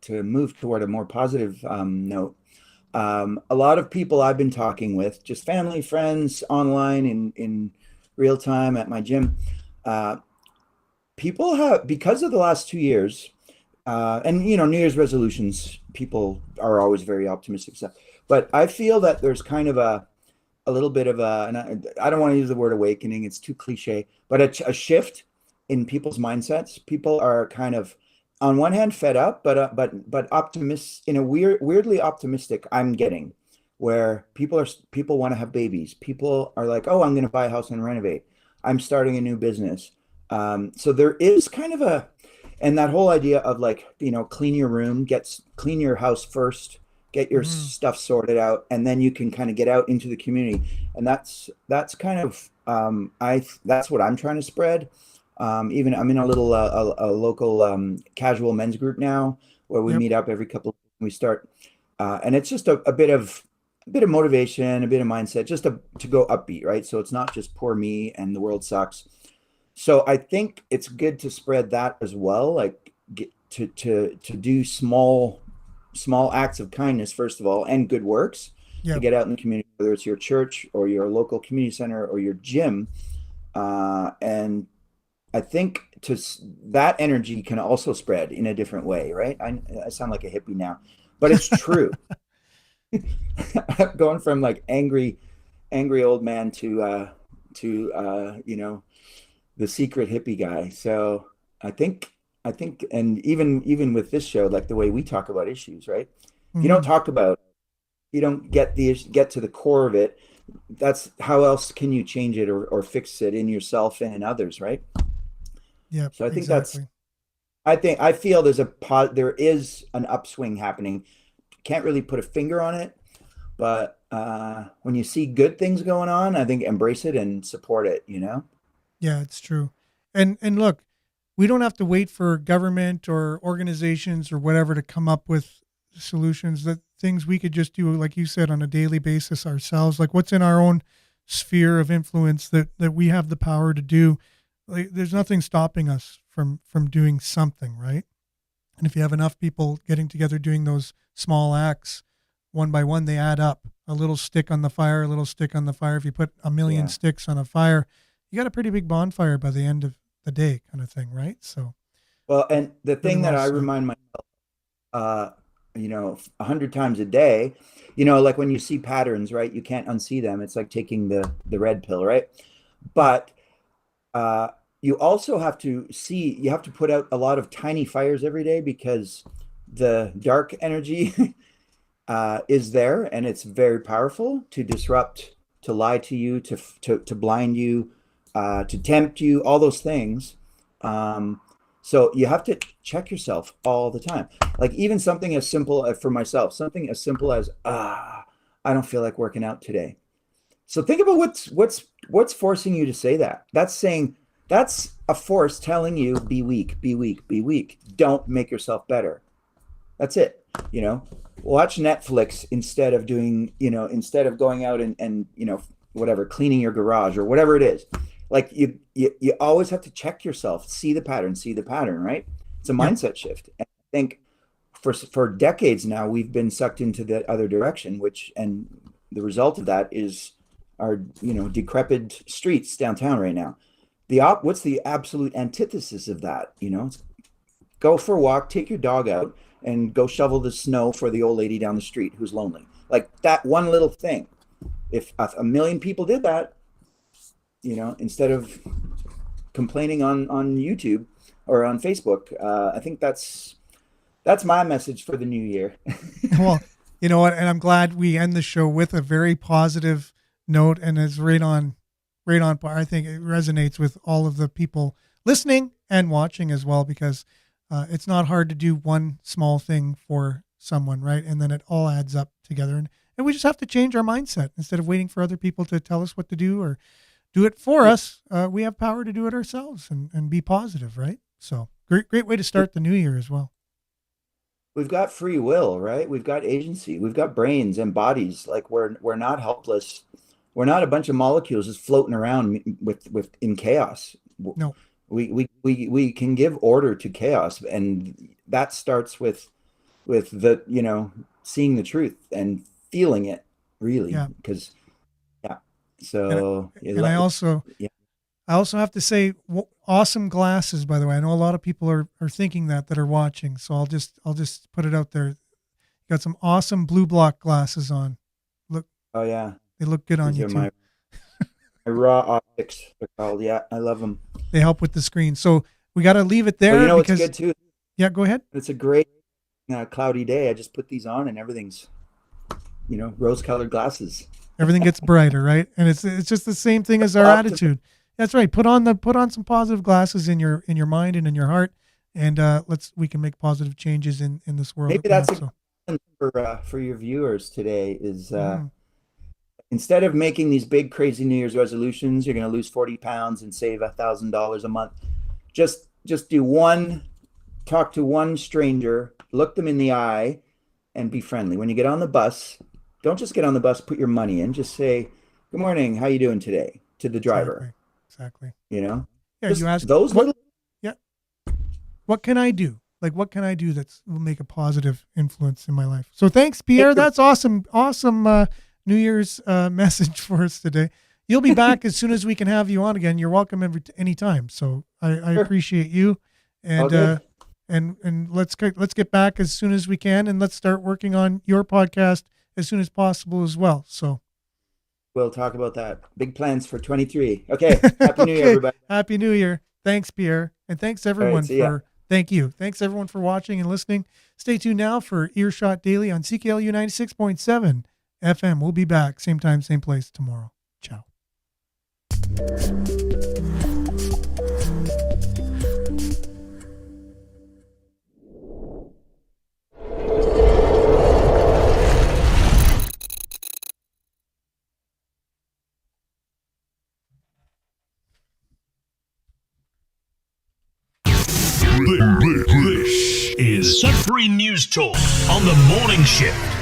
S4: to move toward a more positive note, a lot of people I've been talking with, just family, friends, online, in real time at my gym, people have, because of the last 2 years, and New Year's resolutions, people are always very optimistic stuff. But I feel that there's kind of a little bit of and I don't want to use the word awakening, it's too cliche, but a shift in people's mindsets. People are kind of, on one hand, fed up, but optimists in a weirdly optimistic. I'm getting where people want to have babies. People are like, oh, I'm going to buy a house and renovate. I'm starting a new business. So there is kind of and that whole idea of like, clean your room, clean your house first, get your stuff sorted out, and then you can kind of get out into the community. And that's kind of, that's what I'm trying to spread. Even I'm in a little a local casual men's group now, where we meet up every couple. We start, and it's just a bit of motivation, a bit of mindset, just to go upbeat, right? So it's not just poor me and the world sucks. So I think it's good to spread that as well, like to do small acts of kindness first of all, and good works to get out in the community, whether it's your church or your local community center or your gym, and I think that energy can also spread in a different way, right? I sound like a hippie now, but it's true. Going from like angry old man to the secret hippie guy. So I think, and even with this show, like the way we talk about issues, right? If you don't talk about get to the core of it, that's how else can you change it or fix it in yourself and in others, right?
S5: Yeah,
S4: So I think
S5: exactly.
S4: I feel there is an upswing happening. Can't really put a finger on it, but when you see good things going on, I think embrace it and support it, you know?
S5: Yeah, it's true. And look, we don't have to wait for government or organizations or whatever to come up with solutions. That things we could just do, like you said, on a daily basis ourselves. Like what's in our own sphere of influence that we have the power to do. Like there's nothing stopping us from doing something, right? And if you have enough people getting together doing those small acts, one by one, they add up. A little stick on the fire, a little stick on the fire. If you put a million
S4: Yeah.
S5: sticks on a fire, you got a pretty big bonfire by the end of the day, kind of thing, right? So
S4: Well, and the
S5: really
S4: thing that
S5: well
S4: I
S5: said.
S4: remind myself, uh, 100 times a day, like when you see patterns, right? You can't unsee them. It's like taking the red pill, right?
S5: Yeah,
S4: But uh, you have to put out a lot of tiny fires every day because the dark energy is there and it's very powerful to disrupt, to lie to you, to blind you, to tempt you, all those things. So you have to check yourself all the time. Like even something as simple for myself, something as simple as I don't feel like working out today. So think about what's forcing you to say that. That's a force telling you be weak, be weak, be weak. Don't make yourself better. That's it. Watch Netflix instead of going out and whatever, cleaning your garage or whatever it is. Like you always have to check yourself, see the pattern, right? It's a
S5: yeah,
S4: mindset shift. And I think for decades now we've been sucked into the other direction, and the result of that is our decrepit streets downtown right now. What's the absolute antithesis of that? Go for a walk, take your dog out, and go shovel the snow for the old lady down the street who's lonely. Like that one little thing. If a million people did that, instead of complaining on YouTube or on Facebook, I think that's my message for the new year.
S5: well, you know what? And I'm glad we end the show with a very positive note, and it's right on par. I think it resonates with all of the people listening and watching as well, because it's not hard to do one small thing for someone, right? And then it all adds up together. And we just have to change our mindset instead of waiting for other people to tell us what to do or do it for
S4: Yeah.
S5: us. We have power to do it ourselves and be positive, right? So great way to start the new year as well.
S4: We've got free will, right? We've got agency. We've got brains and bodies. Like we're not helpless. We're not a bunch of molecules just floating around with in chaos.
S5: No,
S4: We can give order to chaos, and that starts with the seeing the truth and feeling it really,
S5: yeah.
S4: because yeah.
S5: And
S4: So
S5: and
S4: yeah.
S5: I also have to say, awesome glasses. By the way, I know a lot of people are thinking that are watching. So I'll just put it out there. You got some awesome blue block glasses on. Look,
S4: Oh yeah,
S5: they look good on
S4: these
S5: you
S4: are
S5: too.
S4: my raw optics, they're called. Yeah, I love them.
S5: They help with the screen. So we got to leave it
S4: But you
S5: there
S4: know what's
S5: because
S4: good too?
S5: yeah, go ahead.
S4: It's a great cloudy day. I just put these on and everything's rose-colored glasses.
S5: Everything gets brighter, right? And it's just the same thing as our
S4: Optim-
S5: attitude. That's right. Put on some positive glasses in your mind and in your heart, and we can make positive changes in this world that
S4: Maybe
S5: we
S4: that's
S5: have.
S4: a
S5: So
S4: good one for your viewers today is
S5: mhm.
S4: instead of making these big crazy New Year's resolutions, you're going to lose 40 pounds and save $1,000 a month. Just do one, talk to one stranger, look them in the eye, and be friendly. When you get on the bus, don't just get on the bus, put your money in. Just say, "Good morning, how you doing today?" to the driver.
S5: Exactly, exactly.
S4: You know,
S5: Yeah, you
S4: just
S5: ask
S4: those
S5: what?
S4: little.
S5: Yeah, what can I do? Like, what can I do that will make a positive influence in my life? So thanks, Pierre. That's awesome. Awesome New Year's message for us today. You'll be back as soon as we can have you on again. You're welcome anytime. So I
S4: Sure,
S5: appreciate you,
S4: all
S5: and
S4: good.
S5: let's get back as soon as we can, and let's start working on your podcast as soon as possible as well. So
S4: We'll talk about that. Big plans for 23. Okay, happy New Year,
S5: okay,
S4: everybody.
S5: happy New Year. Thanks, Pierre, and thanks
S4: All right,
S5: everyone
S4: see ya.
S5: for thank you. Thanks everyone for watching and listening. Stay tuned now for Earshot Daily on CKLU 96.7 FM. We'll be back same time, same place tomorrow. Ciao.
S1: This is Sudbury News Talk on the morning shift.